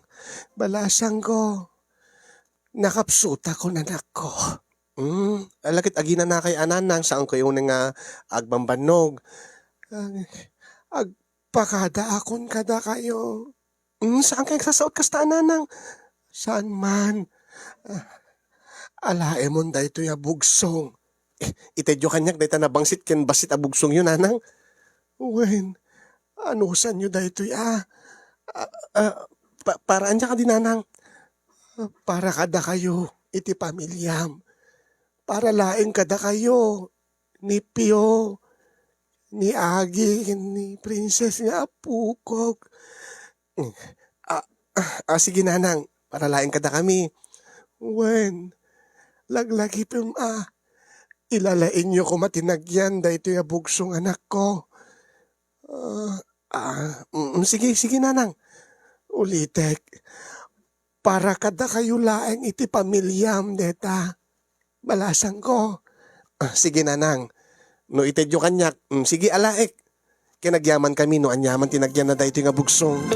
Speaker 2: balasang ko. Nakapsut ako nanak ko. Alakit agina na kay ananang saan ko yung nga agbambanog. Agpakada akon kada kayo. Saan kayo sasaot kasta ananang? Saan man? Alaemon da ito ya bugsong. Itedyo kanyak dahita nabangsit ken basit a bugsong yun anang. Wen, ano san nyo da ito ya? Paraan niya ka din anang. Para kada kayo iti pamilyam. Para laeng kada kayo ni Pio, ni Agi, ni Princess nga Apukog. Sige nanang, para laeng kada kami. Wen, laglagi pim ilalain nyo ko matinagyan da ito yung bugsong anak ko. Sige nanang. Ulitek, para kada kayo laeng iti pamilyam deta. Balasang ko. Sige nanang. No itedyo kanyak, sige alaek. Kinagyaman kami no anyaman tinagyan na da ito yung bugsong.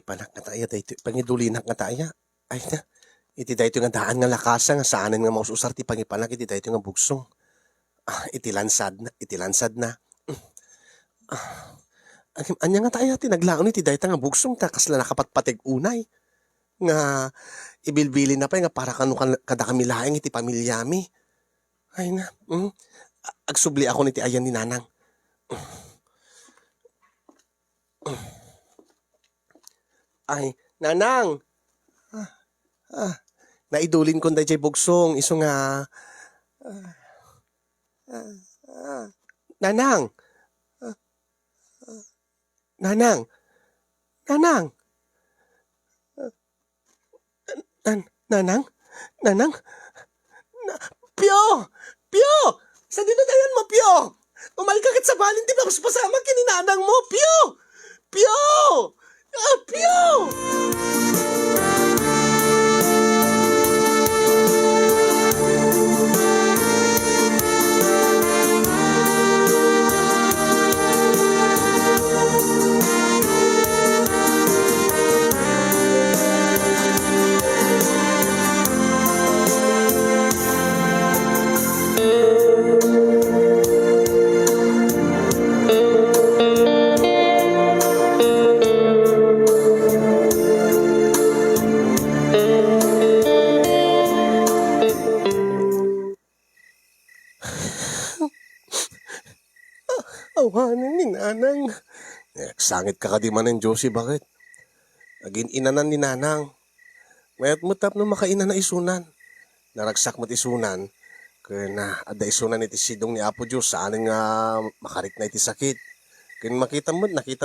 Speaker 2: Panak nga tayo, pangidulinak nga tayo. Ay na, iti dahito nga daan nga lakasa nga saanan nga maususar ti pangipanak, iti dahito nga bugsong. Iti lansad na. Anya nga tayo, tinaglaon iti dahito nga bugsong, kasla nakapatpatig unay. Nga ibilbili na pa nga para kanu kada kami laeng iti pamilyami. Ay na, agsubli ako niti ayan ni nanang. Ay, nanang! Naidulin ko na jay bugsong, iso nga... Nanang! Nanang! Nanang! Nanang? Nanang? Pio! Pio! Sa dito dayan mo, Pio! Umalkakit sa balin, di ba pasama kininanang mo, Pio! Pio! Pio! awanan ni nanang. Sangit ka di man ng Josie, bakit? Agin inanan ni nanang. Mayat mo tap no makainan na isunan. Naragsak mo't isunan. Kaya na ada isunan iti sidong ni Apo Diyos saan nga makarik na iti sakit. Kaya nakita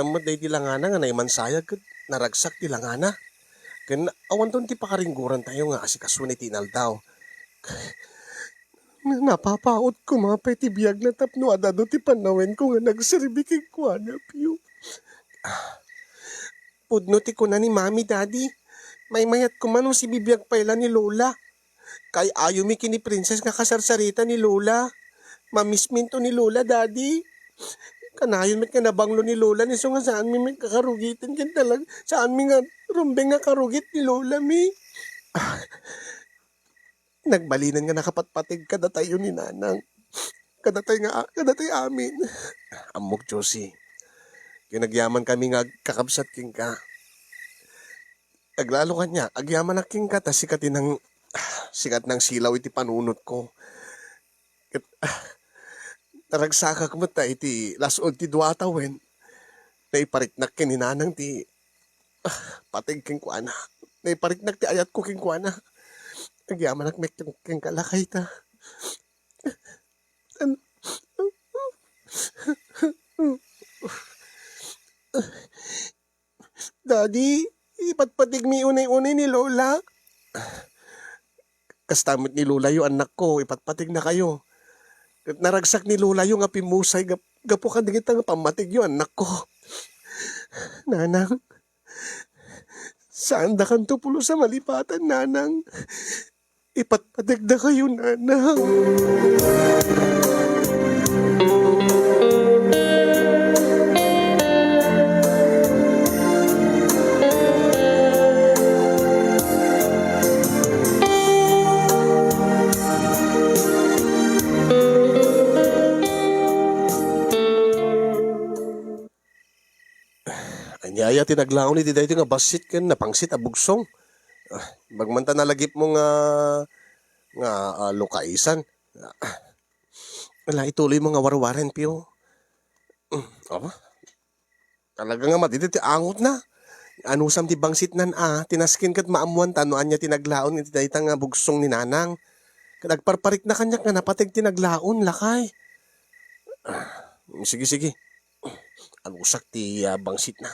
Speaker 2: mo day di langana nga naimansayag kat naragsak di langana. Kaya awan ton ti pakaringguran tayo nga asikasun iti inaldaw. Napapaot ko mga peti biyag na tapno adado ti panawen ko nga nagsiribikig ko na piyo. Pudno ti ko na ni mami daddy. May mayat ko manong si bibiyag paila ni Lola. Kay ayo mi kini princess nga kasarsarita ni Lola. Mamisminto ni Lola daddy. Kanayon met nga nabanglo ni Lola ni so nga saan mi may kakarugitin ken talag. Saan mi nga rumbeng nga karugit ni Lola mi. Nagbalinan nga nakapatpatig kada tayo ni nanang. Kada tayo amin. Amok Josie. Kinagyaman kami nga kakabsat king ka. Aglalo ka niya, agyaman na king ka, tas sikat ng silaw iti panunot ko. Taragsaka ko ta iti lasod ti duwatawen. Naipariknak kininanang ti patig king kuana. Naipariknak ti ayat ko king kuana. Agyaman nak mek king kalakay ta. Daddy, ipatpatig mi unay-unay ni Lola. Kastamit ni Lola yung anak ko, ipatpatig na kayo. Naragsak ni Lola yung apimusay, gapo ka dingit nga pamatig yung anak ko. Nanang, saan da kan tupulo sa malipatan, nanang? Ipatpatig na kayo, nanang. Anyaya tinaglaon iti dayto nga basit ken napangsit a bugsong. Bagmanta nalagip mo nga lukaisan. Wala ituloy mo nga warwaren piyo. Aba. Talaga nga matiti ti angot na. Anusam ti bangsit nan tinaskin kat maamuan tanoan niya tinaglaon iti dayta nga bugsong ni nanang. Nagparparik na kanyak nga napatig tinaglaon lakay. Sige. Anusak ti bangsit na.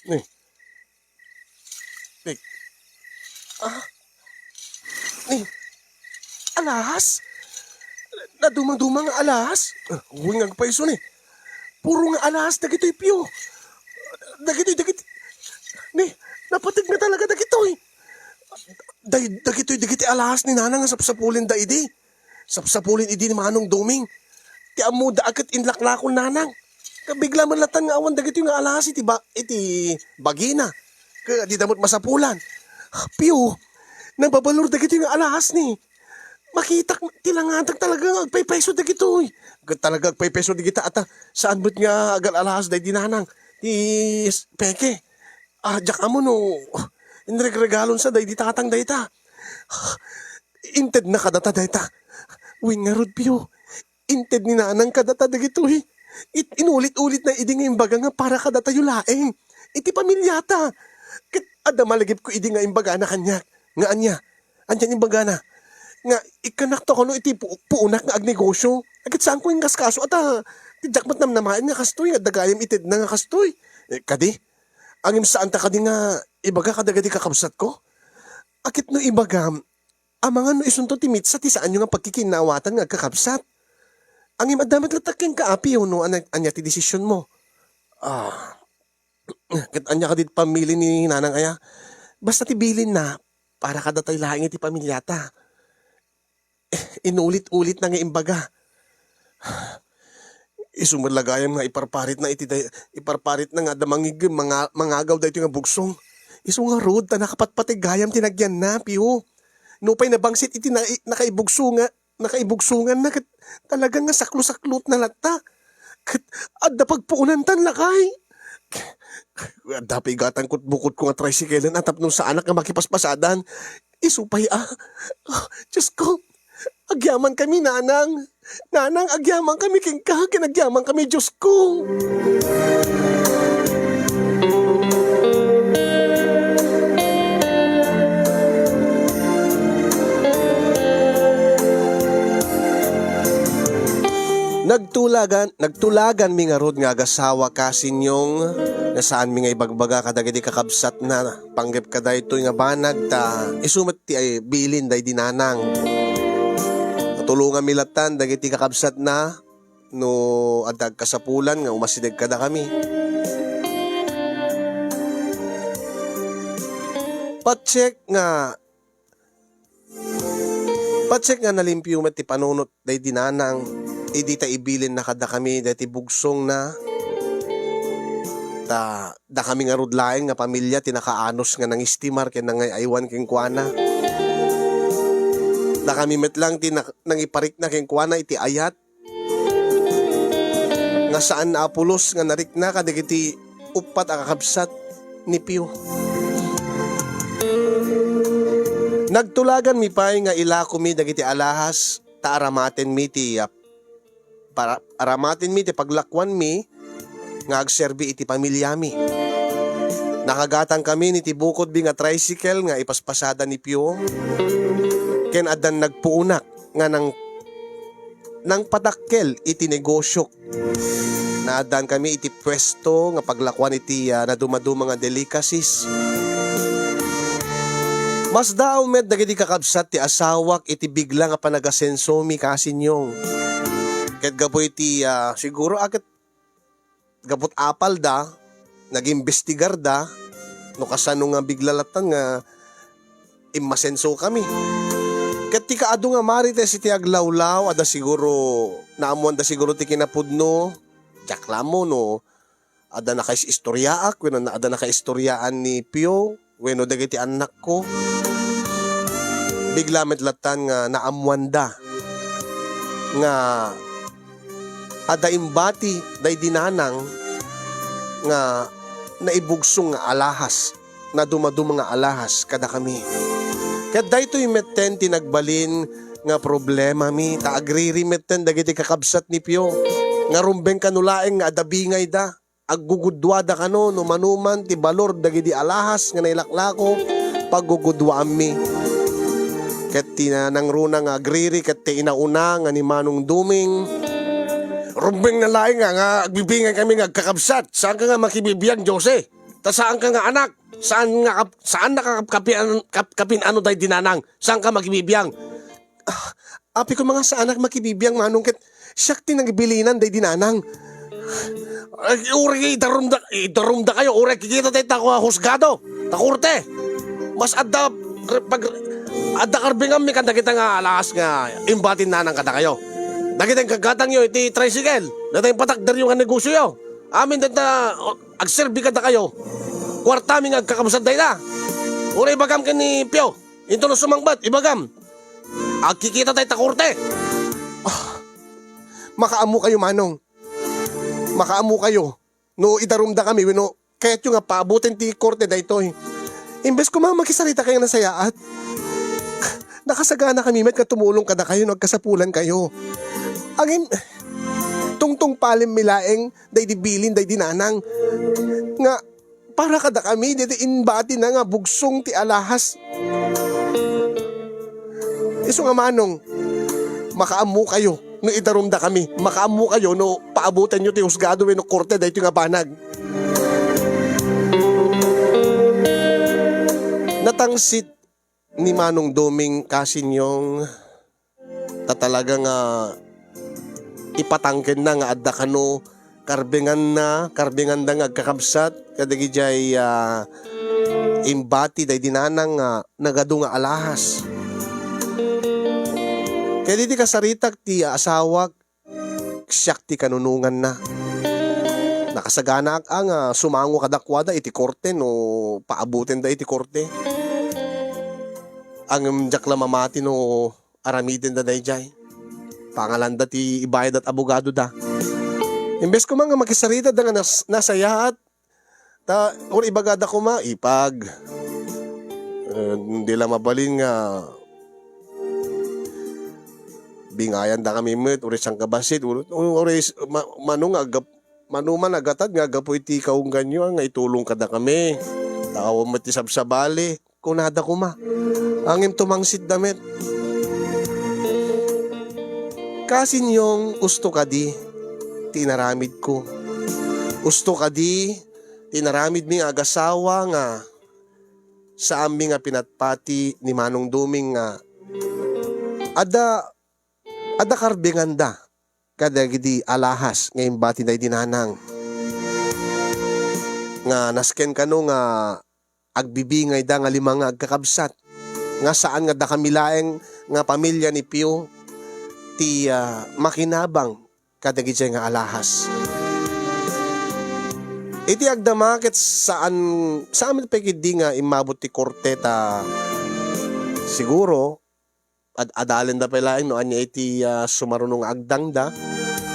Speaker 2: Ni. Ni. Alahas? Nadumang-dumang nga alahas? Huwag nga paiso ni. Puro nga alahas dagitoy piyo. Dagitoy. Ni, napatig na talaga dagitoy. Dagitoy alahas ni nanang nga sapsapulin da idi. Sapsapulin idi ni Manong Doming. Ti amu da agad inlaklakon nanang. Kabigla man latan nga awan dagito nga alahas iti bagina. Di damot masapulan. Piyo, nagbabalor dagito nga alahas ni. Makita tilangatag talaga agpaypeso dagito. Talaga agpaypeso digita ata saan bet nga agal alahas day dinanang. Ti peke. Jak amo no. Inregregalon sa day di tatang dayta. Inted na kadata dayta. Win nga rod piyo. Inted ni nanang kadata dagito inulit-ulit na idi nga imbaga nga para kadata yung laeng. Iti pamilyata. Kit ada malagip ko idi nga imbaga na kanyak. Nga anya imbaga na. Nga ikanak to kono iti puunak nga agnegosyo. Agit saan ko yung kaskaso ata tijakmat namnamain nga kastoy. Dagayam ited na nga kastoy. Kadi, angim saan ta kadi nga ibaga kadagadi kakabsat ko. Akit no ibaga, amangan no isunto ti mitsa ti saan yung nga pagkikinawatan nga kakabsat. Ang imadamat lataking kaapi no anya ti desisyon mo. Ket anya ka dit pamili ni nanang aya. Basta ti bilin na para kada tay laing iti pamilyata. Inulit-ulit na nga imbaga. Isumalagayam nga iparparit na nga damangig mangagaw dayto nga bugsong. Isu nga road ta nakapatpatigayam tinagyan na piyo. Nupay na bangsit iti nakaibugsungan na talagang nga saklo-saklot na lata. Adda pagpuunan tan lakay. Adda pigatan ko't bukod ko nga tricycle atap nung sa anak nga makipaspasadan. Isupay Diyos ko. Agyaman kami, nanang. Nanang, agyaman kami kingka, kinagyaman kami, Diyos ko. Nagtulagan mi nga rod nga agasawa kasinyong na saan mi nga ibagbaga kadagiti kakabsat na panggep kada ito nga banag ta isumat ti ay bilin day dinanang. Natulungan mi latan dagiti kakabsat na no adag kasapulan nga umasidag kada kami. Pacheck nga nalimpyo met ti panunot day dinanang. Di ta ibilin na kada kami dati bugsong na da kami nga rudlaeng nga pamilya tinakaanos nga nang istimar ken nang aywan ken kuana da kami met lang nang iparik na ken kuana iti ayat nga saan na apulos nga narik na kadagiti upat a kakabsat ni Pio. Nagtulagan mi pay nga ilako mi dagiti alahas ta aramaten mi ti para aramatin mi ti paglakwan mi nga agserbi iti pamilya mi. Nakagatang kami ni ti bukod bi nga tricycle nga ipaspasada ni Pio. Ken adan nagpuunak nga nang patakkel iti negosyo. Naadan kami iti pwesto nga paglakwan iti naduma-duma nga delicacies. Mas daw met dagiti kakabsat ti asawak iti bigla nga panagasenso mi kasinyong. Ket gapoy ti siguro akit gabot apal da nag-imbestigar da no kasano nga biglalatan nga imasenso kami. Ket ti kaado nga marites iti aglawlaw ada siguro naamuan da siguro ti kinapudno jaklamo no ada na kay istoryaak wenno ada na kay istoryaan ni Pio wenno dagiti anak ko. Bigla met latan nga naamuan da nga ada imbati day dinanang nga naibugsong nga alahas na dumaduma nga alahas kada kami. Ket daytoy metten tinagbalin nga problema mi ta agriri metten dagiti kakabsat ni Pio nga rumbeng kanulaeng nga adabingay da aggugudwa da kano no manuman ti balor dagiti alahas nga nailaklako paggugudwa mi. Ket tinanang runa nga agriri ket ti inauna nga ni Manong Duming rumbeng na laing nga agbibingay kami nga kakabsat. Saan ka nga makibibiyang, Jose? Ta saan ka nga anak? Saan nakapin ano day dinanang? Saan ka makibibiyang? Api ko mga sa anak makibibiyang manong ket syakti nang ibilinan day dinanang. Uri idarumda kayo. Uri kikita tayo ta husgado. Ta kurte. Mas adda karbingam mi kanda kita nga alas nga imbatin nanang kada kayo. Nakita yung kagatang nyo, iti tricycle. Data yung patakdar yung negosyo yo. Amin data, agserbi ka na kayo. Kwarta mi nga kakabusad day na. Ura ibagam ka ni Pio. Ito na sumangbat, ibagam. Agkikita tayo takurte. Makaamu kayo, Manong. Makaamu kayo. No, idarumda kami, no, kaya't yung nga paabutin ti korte da ito. Imbes ko makisarita kayo na sayaat. Nakasagana kami, met katumulong kada kayo, nagkasapulan kayo. Angin, tungtong palim milaeng, day dibilin, day dinanang. Nga, para kada kami, day inbati na nga, bugsong ti alahas. Iso nga Manong, makaamu kayo, no idarumda kami. Makaamu kayo, no paabutan nyo ti husgado, no korte, day ito nga banag. Natangsit ni Manong Duming kasinyong tatalaga nga ipatangken na nga adda kano karbengan da nga agkakabsat kadagi jay imbati day dinanang nga nagadu nga alahas. Kaya di kasaritak ti asawak siyak ti kanunungan na. Nakasagana ang sumango kadakwada iti korte no paabutin da iti korte. Ang jakla mamati no aramidin da dayjay. Pangalan da ti ibayad at abogado da. Imbes ko mga makisarita da nga nasayaat. Or ibagada ko ipag. Hindi lang mabalin nga bingayan da kami met, uri sang kabasit, uri manuman agatad nga gapo iti kaung ganyo, nga itulong kada kami. Tao mo ti sabsabali, kunada kuma. Angim tumangsit damit. Kasin yung usto ka di, tinaramid ko. Usto ka di, tinaramid mi agasawa nga sa aming nga pinatpati ni Manong Duming nga ada karbinganda kada gidi alahas ngayon bati na dinanang nga nasken kano nga agbibingay da nga lima nga agkakabsat nga saan nga da kamilaeng nga pamilya ni Pio ti makinabang kada gidi nga alahas. Iti agdamakit sa amin pa di nga imabot ti korteta siguro adalin da pala no anya iti sumarunong agdang da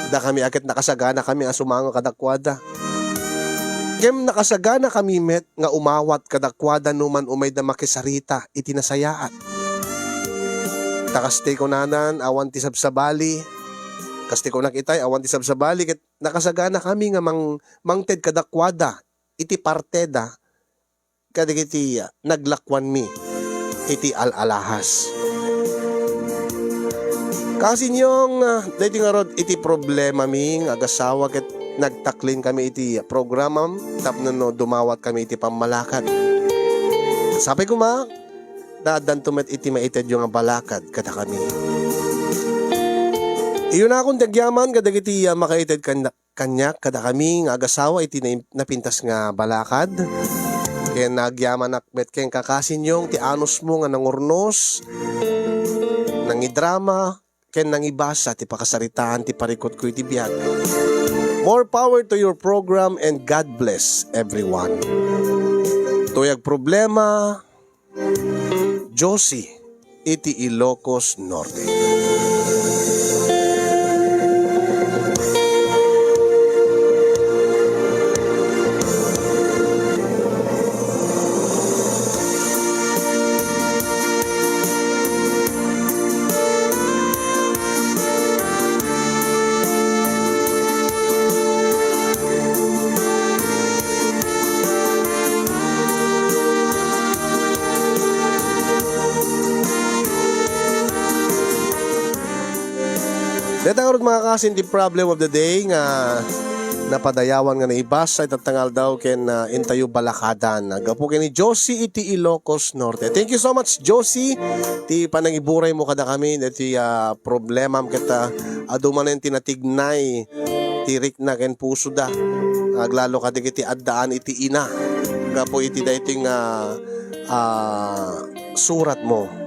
Speaker 2: kami akit nakasagana kami ang sumango kadakwada. Kem nakasagana kami met nga umawat kadakwada numan umay da makisarita iti nasayaat. Takaste ko nanan awan ti sabsabali. Kasti ko nakitay, awan ti sabsabali, ket nakasagana kami nga mangted kadakwada, iti parteda, kadigiti naglakwan mi, iti alalahas. Kasi niyong, dahil nga rod, iti problema mi, agasawa, ket nagtaklin kami iti programam, tapno no, dumawat kami iti pamalakad. Sabi ko dadan tumet iti maited yung balakad, kada kami. Iyon na akong dagyaman kada iti makaited kanya kada kami nga agasawa iti napintas nga balakad. Kaya nagyaman akbet kayong kakasin yung ti anos mo nga nangurnos, nangidrama, kaya nangibasa ti pakasaritaan ti parikot ko iti biyag. More power to your program and God bless everyone. Tuyag problema, Josie, iti Ilocos Norte. Dito nga mga kasin, the problem of the day nga napadayawan nga naibasa itatangal daw ken intayo balakadan. Gapo ken ni Josie iti Ilocos Norte. Thank you so much Josie. Ti panangiburay mo kada kami iti problemam kita adumanen tinatignay tirik na ken puso da. Aglalo kada iti addaan iti ina. Gapo iti dayting surat mo.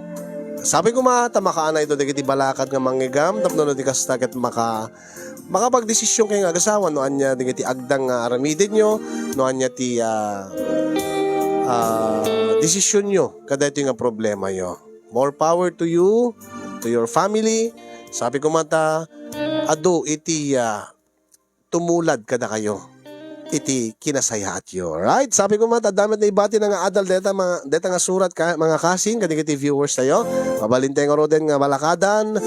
Speaker 2: Sabi ko tamakaanay do dagiti balakad nga manggigam tapno no di kasta ket makapagdesisyon kay nga agasawa no anya dagiti agdang aramidin nyo no anya ti desisyon nyo kada ito nga problema nyo. More power to you, to your family. Sabi ko ado iti tumulad kada kayo. Iti kinasayaat yo. Right? Sabi ko damit na ibati na nga adal deta nga surat mga kasing kadigiti viewers tayo. Mabalintay nga roden nga balakadan